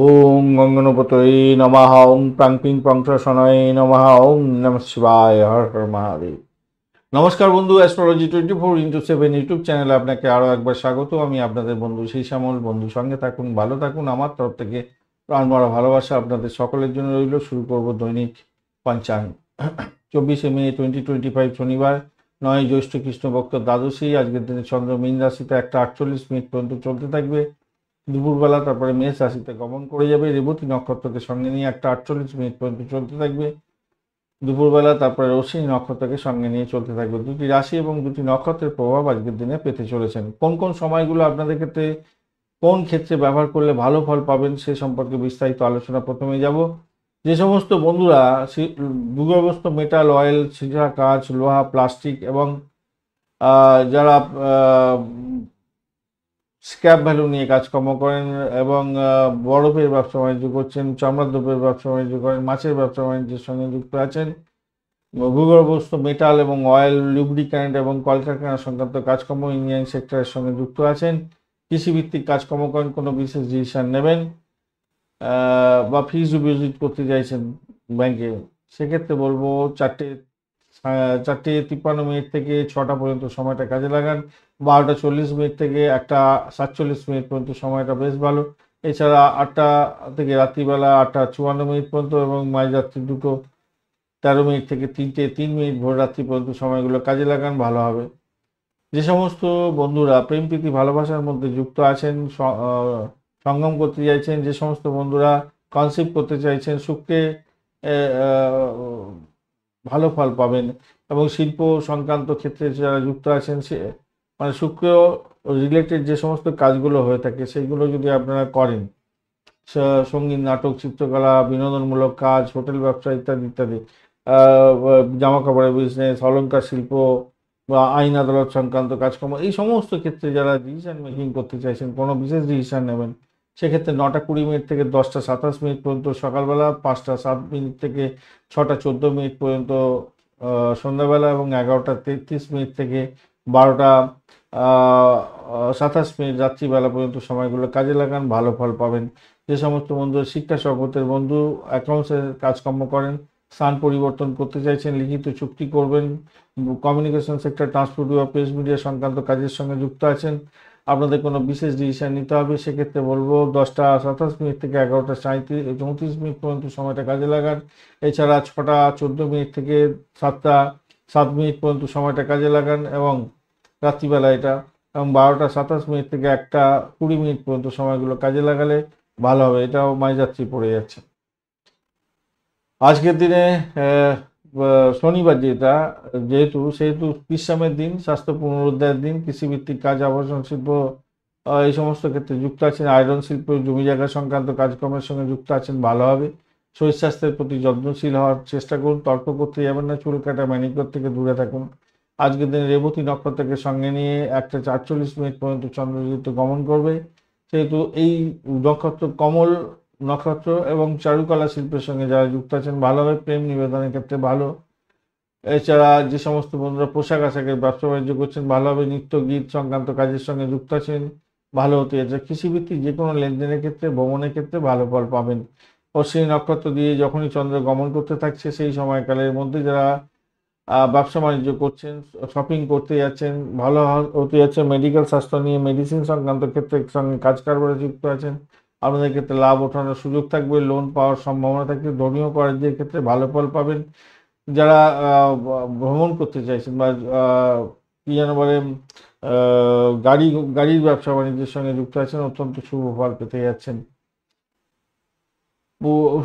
ওম গঙ্গনপতয়ে নমঃ। ওম প্রাং পিং পংসশনয়ে নমঃ। ওম নমঃ শিবায়। হর হর মহাদেব। নমস্কার বন্ধু, অ্যাস্ট্রোলজি 24x7 ইউটিউব চ্যানেলে আপনাকে আরও একবার স্বাগত। আমি আপনাদের বন্ধু সেই শ্যামল। বন্ধু সঙ্গে থাকুন, ভালো থাকুন। আমার তরফ থেকে প্রাণ ভরা ভালোবাসা আপনাদের সকলের জন্য রইল। শুরু করব দৈনিক পঞ্চাঙ্গ। 24শে মে 2025 শনিবার, 9 জ্যৈষ্ঠ কৃষ্ণপক্ষ দ্বাদশী। আজকের দিনে চন্দ্র মীন রাশিতে 1:48 পর্যন্ত চলতে থাকবে। দুপুরবেলা তারপরে মেষ রাশিতে গমন করে যাবে। রেবতী নক্ষত্রকে সঙ্গে নিয়ে 1:48 পর্যন্ত চলতে থাকবে দুপুরবেলা। তারপরে অশ্বিনী নক্ষত্রকে সঙ্গে নিয়ে চলতে থাকবে। দুটি রাশি এবং দুটি নক্ষত্রের প্রভাব আজকের দিনে পেতে চলেছেন। কোন কোন সময়গুলো আপনাদের ক্ষেত্রে কোন ক্ষেত্রে ব্যবহার করলে ভালো ফল পাবেন সে সম্পর্কে বিস্তারিত আলোচনা। প্রথমে যাব যে সমস্ত বন্ধুরা ভূগর্ভস্থ মেটাল, অয়েল, সিরা কাঁচ, লোহা, প্লাস্টিক এবং যারা স্ক্র্যাপ ভ্যালু নিয়ে কাজকর্ম করেন এবং বরফের ব্যবসা বাণিজ্য করছেন, চামড়ার দ্রব্যের ব্যবসা বাণিজ্য করেন, মাছের ব্যবসা বাণিজ্যের সঙ্গে যুক্ত আছেন, ভূগর্ভস্থ মেটাল এবং অয়েল, লুব্রিক্যান্ট এবং কলকারখানা সংক্রান্ত কাজকর্ম, ইঞ্জিনিয়ারিং সেক্টরের সঙ্গে যুক্ত আছেন, কৃষিভিত্তিক কাজকর্ম করেন, কোনো বিশেষ ডিসিশন নেবেন বা ফিক্সড ডিপোজিট করতে চাইছেন ব্যাংকে, সেক্ষেত্রে বলবো 4:53 থেকে 6টা পর্যন্ত সময়টা কাজে লাগান। 12:40 থেকে 1:47 পর্যন্ত সময়টা বেশ ভালো। এছাড়া 8টা থেকে রাত্রিবেলা 8:54 পর্যন্ত এবং মাঝরাত্রি 2:13 থেকে 3:03 ভোর রাত্রি পর্যন্ত সময়গুলো কাজে লাগান, ভালো হবে। যে সমস্ত বন্ধুরা প্রেম প্রীতি ভালোবাসার মধ্যে যুক্ত আছেন, সঙ্গম করতে চাইছেন, যে সমস্ত বন্ধুরা কনসিভ করতে চাইছেন, শুক্রে ভালো ফল পাবেন। এবং শিল্প সংক্রান্ত ক্ষেত্রে যারা যুক্ত আছেন, সে মানে শুক্র রিলেটেড যে সমস্ত কাজগুলো হয়ে থাকে সেইগুলো যদি আপনারা করেন, সঙ্গীত, নাটক, চিত্রকলা, বিনোদনমূলক কাজ, হোটেল ব্যবসা ইত্যাদি ইত্যাদি, জামা কাপড়ের বিজনেস, অলংকার শিল্প বা আইন আদালত সংক্রান্ত কাজকর্ম, এই সমস্ত ক্ষেত্রে যারা ডিসিশন মেকিং করতে চাইছেন, কোনো বিশেষ ডিসিশন নেবেন, সেক্ষেত্রে 9:20 থেকে 10:27 পর্যন্ত সকালবেলা, 5:07 থেকে 6:14 পর্যন্ত সন্ধ্যাবেলা এবং 11:33 থেকে 12:27 রাত্রিবেলা পর্যন্ত সময়গুলো কাজে লাগান, ভালো ফল পাবেন। যে সমস্ত বন্ধু শিক্ষা জগতের বন্ধু, অ্যাকাউন্টসের কাজকর্ম করেন, স্থান পরিবর্তন করতে চাইছেন, লিখিত চুক্তি করবেন, কমিউনিকেশন সেক্টর, ট্রান্সপোর্ট বা প্রেস মিডিয়া সংক্রান্ত কাজের সঙ্গে যুক্ত আছেন, আপনাদের কোনো বিশেষ ডিসিশন নিতে হবে, সেক্ষেত্রে বলবো 10:27 থেকে 11:34 পর্যন্ত সময়টা কাজে লাগান। এছাড়া 6:14 থেকে 7:07 পর্যন্ত সময়টা কাজে লাগান এবং রাত্রিবেলা এটা, এবং 12:27 থেকে 1:20 পর্যন্ত সময়গুলো কাজে লাগালে ভালো হবে। এটাও মাঝরাত্রি পড়ে যাচ্ছে আজকের দিনে। শনিবার যেটা, সেহেতু বিশ্রামের দিন, স্বাস্থ্য পুনরুদ্ধারের দিন, কৃষিভিত্তিক কাজ, আবাসন শিল্প এই সমস্ত ক্ষেত্রে যুক্ত আছেন, আয়রন শিল্প, জমি জায়গা সংক্রান্ত কাজকর্মের সঙ্গে যুক্ত আছেন, ভালো হবে। শরীর স্বাস্থ্যের প্রতি যত্নশীল হওয়ার চেষ্টা করুন, তর্ক করতে যাবেন না, চুল কাটা ম্যানিকিওর থেকে দূরে থাকুন। আজকের দিনে রেবতী নক্ষত্রকে সঙ্গে নিয়ে 1:48 পর্যন্ত চন্দ্রযুক্ত গমন করবে, সেহেতু এই নক্ষত্র কমল নক্ষত্র এবং চারুকলা শিল্পের সঙ্গে যারা যুক্ত আছেন, ভালোভাবে প্রেম নিবেদনের ক্ষেত্রে ভালো। এছাড়া যে সমস্ত বন্ধুরা পোশাক আশাকের ব্যবসা বাণিজ্য করছেন, ভালোভাবে নৃত্য গীত সংক্রান্ত কাজের সঙ্গে যুক্ত আছেন, ভালো হতে যাচ্ছে। কৃষিভিত্তিক যে কোনো লেনদেনের ক্ষেত্রে, ভ্রমণের ক্ষেত্রে ভালো ফল পাবেন। অশ্বিনী নক্ষত্র দিয়ে যখনই চন্দ্র গমন করতে থাকছে, সেই সময়কালের মধ্যে যারা ব্যবসা বাণিজ্য করছেন, শপিং করতে যাচ্ছেন, ভালো হতে যাচ্ছে। মেডিকেল স্বাস্থ্য নিয়ে মেডিসিন সংক্রান্ত ক্ষেত্রে সঙ্গে কাজ কারবারে যুক্ত আছেন, আপনাদের ক্ষেত্রে লাভ ওঠানোর সুযোগ থাকবে, লোন পাওয়ার সম্ভাবনা থাকবে। ধর্মীয় কার্যের ক্ষেত্রে ভালো ফল পাবেন। যারা ভ্রমণ করতে চাইছেন বা কি যেন বলে গাড়ির ব্যবসা বাণিজ্যের সঙ্গে যুক্ত আছেন, অত্যন্ত শুভ ফল পেতে যাচ্ছেন।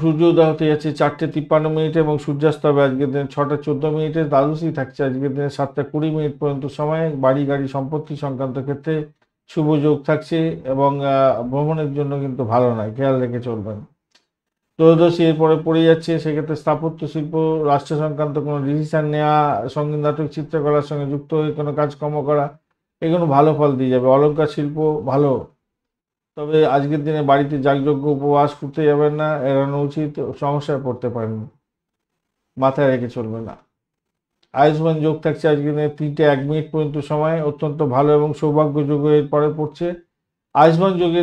সূর্যোদয় হতে যাচ্ছে 4:53 এবং সূর্যাস্ত হবে আজকের দিনে 6:14। দ্বাদশী থাকছে আজকের দিনে 7:20 পর্যন্ত সময়। বাড়ি গাড়ি সম্পত্তি সংক্রান্ত ক্ষেত্রে শুভ যোগ থাকছে এবং ভ্রমণের জন্য কিন্তু ভালো নয়, খেয়াল রেখে চলবেন। ত্রয়োদশী এরপরে পড়ে যাচ্ছে, সেক্ষেত্রে স্থাপত্য শিল্প, রাষ্ট্র সংক্রান্ত কোনো ডিসিশন নেওয়া, সঙ্গীত, নাটক, চিত্রকলার সঙ্গে যুক্ত হয়ে কোনো কাজকর্ম করা, এগুলো ভালো ফল দিয়ে যাবে। অলংকার শিল্প ভালো, তবে আজকের দিনে বাড়িতে যাগযজ্ঞ উপবাস করতে যাবেন না, এড়ানো উচিত, সমস্যায় পড়তে পারেন, মাথায় রেখে চলবে না। আয়ুষ্মান যোগ থাকছে আজকের দিনে 3:01 পর্যন্ত সময়, অত্যন্ত ভালো এবং সৌভাগ্য যোগ এর পরে পড়ছে। আয়ুষ্মান যোগে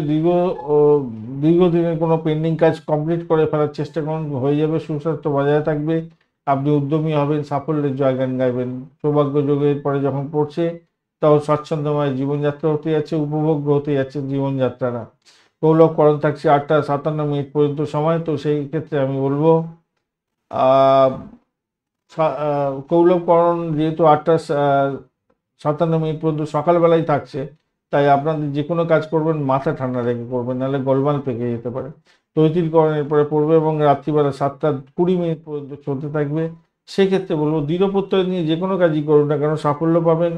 দীর্ঘদিনের কোনো পেন্ডিং কাজ কমপ্লিট করে ফেলার চেষ্টা করুন, হয়ে যাবে। সুস্বাস্থ্য বজায় থাকবে, আপনি উদ্যমী হবেন, সাফল্যের জয়গান গাইবেন। সৌভাগ্য যোগের পরে যখন পড়ছে তখন স্বাচ্ছন্দ্যময় জীবনযাত্রা হতে যাচ্ছে, উপভোগ্য হতে যাচ্ছে জীবনযাত্রাটা। কৌলভকরণ থাকছে 8টা 57 মিনিট পর্যন্ত সময়, তো সেই ক্ষেত্রে আমি বলবো কৌলভকরণ যেহেতু 8টা 57 মিনিট পর্যন্ত সকালবেলায় থাকছে, তাই আপনাদের যে কোনো কাজ করবেন মাথা ঠান্ডা রেখে করবেন, নাহলে গোলমাল পেকে যেতে পারে। তৈতিলকরণের পরে পড়বে এবং রাত্রিবেলা 7টা 20 মিনিট পর্যন্ত চলতে থাকবে। সেক্ষেত্রে বলবো দৃঢ় প্রত্যয় নিয়ে যে কোনো কাজই করুন না কেন সাফল্য পাবেন।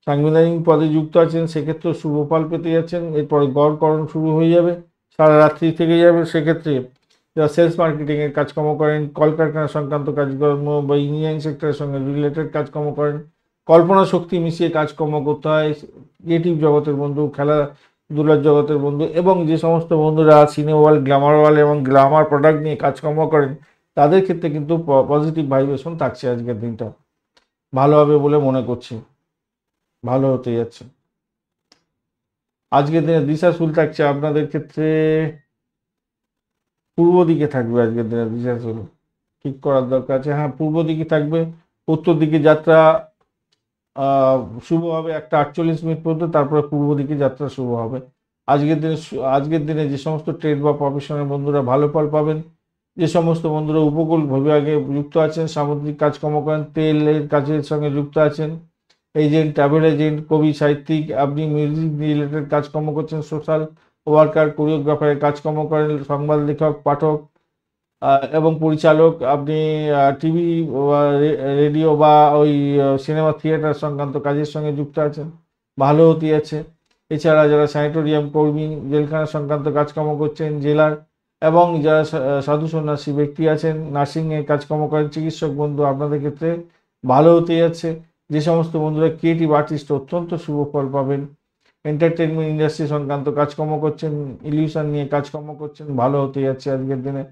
সাংবিধানিক পদে যুক্ত আছেন, সেক্ষেত্রে শুভ ফল পেতে যাচ্ছেন। এরপরে গড়করণ শুরু হয়ে যাবে, সারা রাত্রি থেকে যাবে। সেক্ষেত্রে যারা সেলস মার্কেটিংয়ের কাজকর্ম করেন, কলকারখানা সংক্রান্ত কাজকর্ম বা ইঞ্জিনিয়ারিং সেক্টরের সঙ্গে রিলেটেড কাজকর্ম করেন, কল্পনা শক্তি মিশিয়ে কাজকর্ম করতে হয়। ক্রিয়েটিভ জগতের বন্ধু, খেলাধুলার জগতের বন্ধু এবং যে সমস্ত বন্ধুরা সিনেমা ওয়ার্ল্ড, গ্ল্যামার ওয়ার্ল্ড এবং গ্ল্যামার প্রোডাক্ট নিয়ে কাজকর্ম করেন, তাদের ক্ষেত্রে কিন্তু পজিটিভ ভাইব্রেশন থাকছে। আজকের দিনটা ভালো হবে বলে মনে করছি, ভালো হতে যাচ্ছে। আজকের দিনে দিশাশুল থাকছে আপনাদের ক্ষেত্রে পূর্ব দিকে থাকবে। আজকের দিনে দিশাশুল ঠিক করার দরকার আছে। হ্যাঁ, পূর্ব দিকে থাকবে। উত্তর দিকে যাত্রা শুভ হবে 1টা 48 মিনিট পর্যন্ত, তারপরে পূর্ব দিকে যাত্রা শুভ হবে। আজকের দিনে যে সমস্ত ট্রেড বা প্রফেশনের বন্ধুরা ভালো ফল পাবেন, যে সমস্ত বন্ধুরা উপকূল বিভাগে যুক্ত আছেন, সামুদ্রিক কাজকর্ম করেন, তেলের কাজের সঙ্গে যুক্ত আছেন, এজেন্ট, ট্রাভেল এজেন্ট, কবি, সাহিত্যিক, আপনি মিউজিক রিলেটেড কাজকর্ম করছেন, সোশ্যাল ওয়ার্কার, কোরিওগ্রাফারের কাজকর্ম করেন, সংবাদ লেখক, পাঠক এবং পরিচালক, আপনি টিভি, রেডিও বা ওই সিনেমা থিয়েটার সংক্রান্ত কাজের সঙ্গে যুক্ত আছেন, ভালো হতে আছে। এছাড়া যারা স্যানিটোরিয়াম কর্মী, জেলখানা সংক্রান্ত কাজকর্ম করছেন, জেলার এবং যারা সাধু সন্ন্যাসী ব্যক্তি আছেন, নার্সিংয়ের কাজকর্ম করেন, চিকিৎসক বন্ধু, আপনাদের ক্ষেত্রে ভালো হতে যাচ্ছে। যে সমস্ত বন্ধুরা ক্রিয়েটিভ আর্টিস্ট, অত্যন্ত শুভ ফল পাবেন। এন্টারটেনমেন্ট ইন্ডাস্ট্রি সংক্রান্ত কাজকর্ম করছেন, ইলিউশন নিয়ে কাজকর্ম করছেন, ভালো হতে যাচ্ছে আজকের দিনে।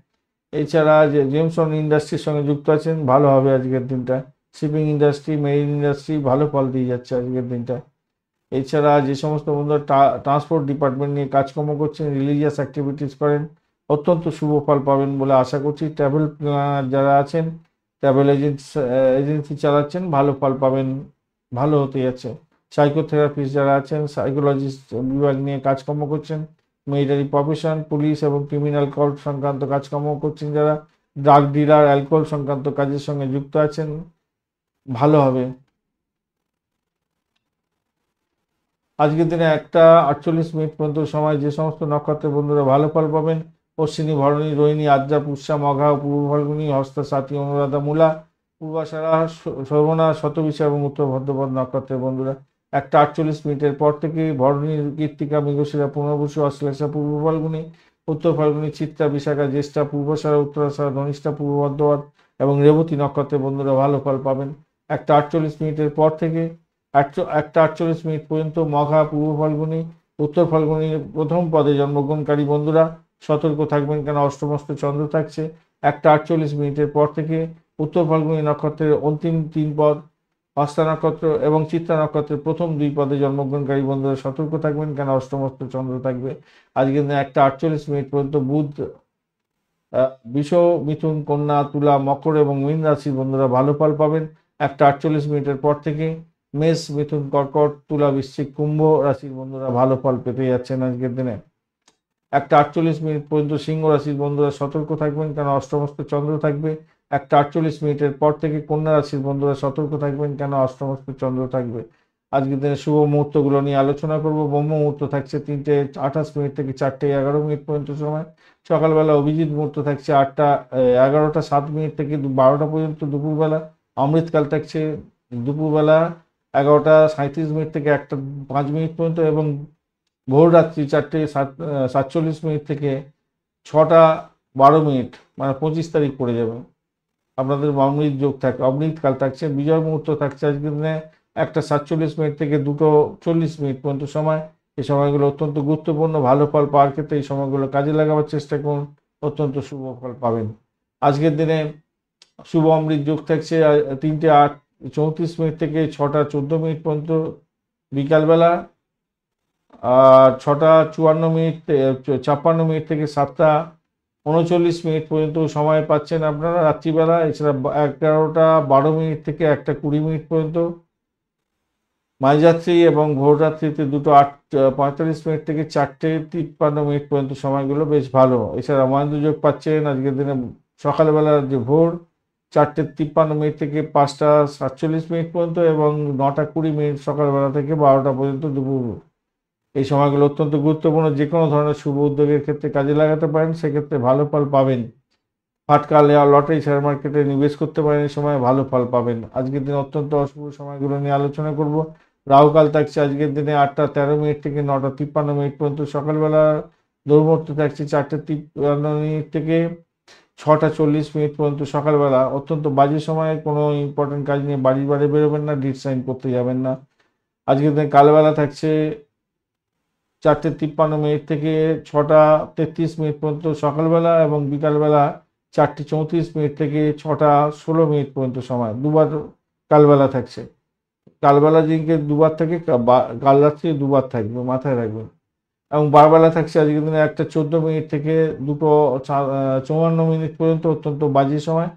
এছাড়া যে জেমসন ইন্ডাস্ট্রির সঙ্গে যুক্ত আছেন, ভালো হবে আজকের দিনটা। শিপিং ইন্ডাস্ট্রি, মেরিন ইন্ডাস্ট্রি ভালো ফল দিয়ে যাচ্ছে আজকের দিনটা। এছাড়া যে সমস্ত বন্ধুরা ট্রান্সপোর্ট ডিপার্টমেন্ট নিয়ে কাজকর্ম করছেন, রিলিজিয়াস অ্যাক্টিভিটিস করেন, অত্যন্ত শুভ ফল পাবেন বলে আশা করছি। ট্রাভেল যারা আছেন, ট্রাভেল এজেন্সি চালাচ্ছেন, ভালো ফল পাবেন, ভালো হতে যাচ্ছে। সাইকোথেরাপিস্ট যারা আছেন, সাইকোলজিস্ট বিভাগ নিয়ে কাজকর্ম করছেন, মিলিটারি প্রফেশন, পুলিশ এবং ক্রিমিনাল কোর্ট সংক্রান্ত কাজকর্ম করছেন যারা, ড্রাগ ডিলার, অ্যালকোহল সংক্রান্ত কাজের সঙ্গে যুক্ত আছেন, ভালো হবে। আজকের দিনে 1টা 48 মিনিট পর্যন্ত সময় যে সমস্ত নক্ষত্রের বন্ধুরা ভালো ফল পাবেন, অশ্বিনী, ভরণী, রোহিণী, আদ্রা, পুষ্যা, মঘা, পূর্ব ফাল্গুনী, হস্তা, সাথী, অনুরাধা, মূলা, পূর্বাষাঢ়া, শোভনা, শতবিশা এবং উত্তর ভাদ্রপদ নক্ষত্রের বন্ধুরা 1টা 48 মিনিটের পর থেকে ভরণী, কৃত্তিকা, মৃগশিরা, পুনর্বসু, অশ্লেষা, পূর্ব ফাল্গুনী, উত্তর ফাল্গুনী, চিত্রা, বিশাখা, জ্যেষ্ঠা, পূর্বাষাঢ়া, উত্তরাষাঢ়া, ধনিষ্ঠা, পূর্ব ভাদ্রপদ এবং রেবতী নক্ষত্রের বন্ধুরা ভালো ফল পাবেন। 1টা 48 মিনিটের পর থেকে 1টা 48 মিনিট পর্যন্ত মঘা, পূর্ব ফাল্গুনী, উত্তর ফাল্গুনীর প্রথম পদে জন্মগ্রহণকারী বন্ধুরা সতর্ক থাকবেন, কেন অষ্টমস্ত চন্দ্র থাকছে। 1টা 48 মিনিটের পর থেকে উত্তর ফাল্গুনী নক্ষত্রের অন্তিম 3 পদ, হস্তা নক্ষত্র এবং চিত্রা নক্ষত্রের প্রথম 2 পদে জন্মগ্রহণকারী বন্ধুরা সতর্ক থাকবেন, কেন অষ্টমস্ত চন্দ্র থাকবে। আজকের দিনে 1টা 48 মিনিট পর্যন্ত বুধ, বৃষ, মিথুন, কন্যা, তুলা, মকর এবং মীন রাশির বন্ধুরা ভালো ফল পাবেন। 1টা 48 মিনিটের পর থেকে মেষ, মিথুন, কর্কট, তুলা, বৃশ্চিক, কুম্ভ রাশির বন্ধুরা ভালো ফল পেতে যাচ্ছেন আজকের দিনে। 1টা 48 মিনিট পর্যন্ত সিংহ রাশির বন্ধুরা সতর্ক থাকবেন, কেন অষ্টমস্ত চন্দ্র থাকবে। 1টা 48 মিনিটের পর থেকে কন্যা রাশির বন্ধুরা সতর্ক থাকবেন, কেন অষ্টমস্ত চন্দ্র থাকবে। আজকের দিনে শুভ মুহূর্তগুলো নিয়ে আলোচনা করব। ব্রহ্ম মুহূর্ত থাকছে 3টে 28 মিনিট থেকে 4টে 11 মিনিট পর্যন্ত সময়। সকালবেলা অভিজিৎ মুহূর্ত থাকছে 11টা 7 মিনিট থেকে 12টা পর্যন্ত দুপুরবেলা। অমৃতকাল থাকছে দুপুরবেলা 11টা 37 মিনিট থেকে 1টা 5 মিনিট পর্যন্ত এবং ভোর রাত্রি 4টে 47 মিনিট থেকে 6টা 12 মিনিট, মানে 25 তারিখ পড়ে যাবে। আপনাদের অমৃত যোগ থাকে, অমৃতকাল থাকছে। বিজয় মুহূর্ত থাকছে আজকের দিনে 1টা 47 মিনিট থেকে 2টো 40 মিনিট পর্যন্ত সময়। এই সময়গুলো অত্যন্ত গুরুত্বপূর্ণ, ভালো ফল পাওয়ার ক্ষেত্রে এই সময়গুলো কাজে লাগাবার চেষ্টা করুন, অত্যন্ত শুভ ফল পাবেন। আজকের দিনে শুভ অমৃত যোগ থাকছে 3টে 34 মিনিট থেকে 6টা 14 মিনিট পর্যন্ত বিকালবেলা, আর 6টা 54 মিনিট 56 মিনিট থেকে 7টা 39 মিনিট পর্যন্ত সময় পাচ্ছেন আপনারা রাত্রিবেলা। এছাড়া 11টা 12 মিনিট থেকে 1টা 20 মিনিট পর্যন্ত মাঝরাত্রি, এবং ভোররাত্রিতে 2টো 8:45 মিনিট থেকে 4টে 53 মিনিট পর্যন্ত সময়গুলো বেশ ভালো। এছাড়া মহেন্দ্রযোগ পাচ্ছেন আজকের দিনে সকালবেলা যে ভোর 4টে 53 মিনিট থেকে 5টা 47 মিনিট পর্যন্ত, এবং 9টা 20 মিনিট সকালবেলা থেকে 12টা পর্যন্ত দুপুর। এই সময়গুলো অত্যন্ত গুরুত্বপূর্ণ, যে কোনো ধরনের শুভ উদ্যোগের ক্ষেত্রে কাজে লাগাতে পারেন, সেক্ষেত্রে ভালো ফল পাবেন। ফাটকা লেয়া লটারি শেয়ার মার্কেটে নিবেশ করতে পারেন, এই সময় ভালো ফল পাবেন। আজকের দিন অত্যন্ত অশুভ সময়গুলো নিয়ে আলোচনা করব। রাহুকাল থাকছে আজকের দিনে 8টা 13 মিনিট থেকে 9টা 53 মিনিট পর্যন্ত সকালবেলা। দুর্মুহূর্ত থাকছে 4টে 53 মিনিট থেকে 6টা 40 মিনিট পর্যন্ত সকালবেলা। অত্যন্ত বাজে সময়ে কোনো ইম্পর্টেন্ট কাজ নিয়ে বাড়ির বাইরে বেরোবেন না, ডিড সাইন করতে যাবেন না। আজকের দিনে কালবেলা থাকছে 4টে 53 মিনিট থেকে 6টা 33 মিনিট পর্যন্ত সকালবেলা, এবং বিকালবেলা 4টে 34 মিনিট থেকে 6টা 16 মিনিট পর্যন্ত সময়। দুবার কালবেলা থাকছে। কালবেলা দিনকে দুবার থাকে, কাল রাত্রি দুবার থাকবে, মাথায় রাখবেন। এবং বারবেলা থাকছে আজকের দিনে 1টা 14 মিনিট থেকে 2টো 54 মিনিট পর্যন্ত, অত্যন্ত বাজে সময়।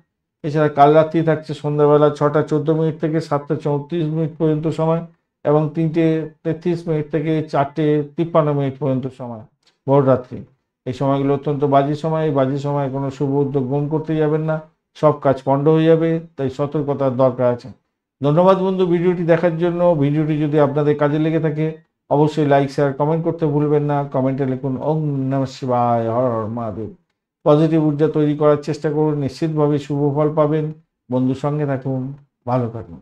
এছাড়া কাল রাত্রি থাকছে সন্ধ্যাবেলা 6টা 14 মিনিট থেকে 7টা 34 মিনিট পর্যন্ত সময়, এবং 3টে 33 মিনিট থেকে 4টে 53 মিনিট পর্যন্ত সময় ভোর রাত্রি। এই সময়গুলো অত্যন্ত বাজে সময়। এই বাজে সময় কোনো শুভ উদ্যোগ গ্রহণ করতে যাবেন না, সব কাজ পণ্ড হয়ে যাবে, তাই সতর্কতার দরকার আছে। ধন্যবাদ বন্ধু ভিডিওটি দেখার জন্য। ভিডিওটি যদি আপনাদের কাজে লেগে থাকে অবশ্যই লাইক শেয়ার কমেন্ট করতে ভুলবেন না। কমেন্টে লিখুন ওম নমঃ শিবায়, হর হর মহাদেব। পজিটিভ ঊর্জা তৈরি করার চেষ্টা করুন, নিশ্চিতভাবে শুভ ফল পাবেন। বন্ধুর সঙ্গে থাকুন, ভালো থাকুন।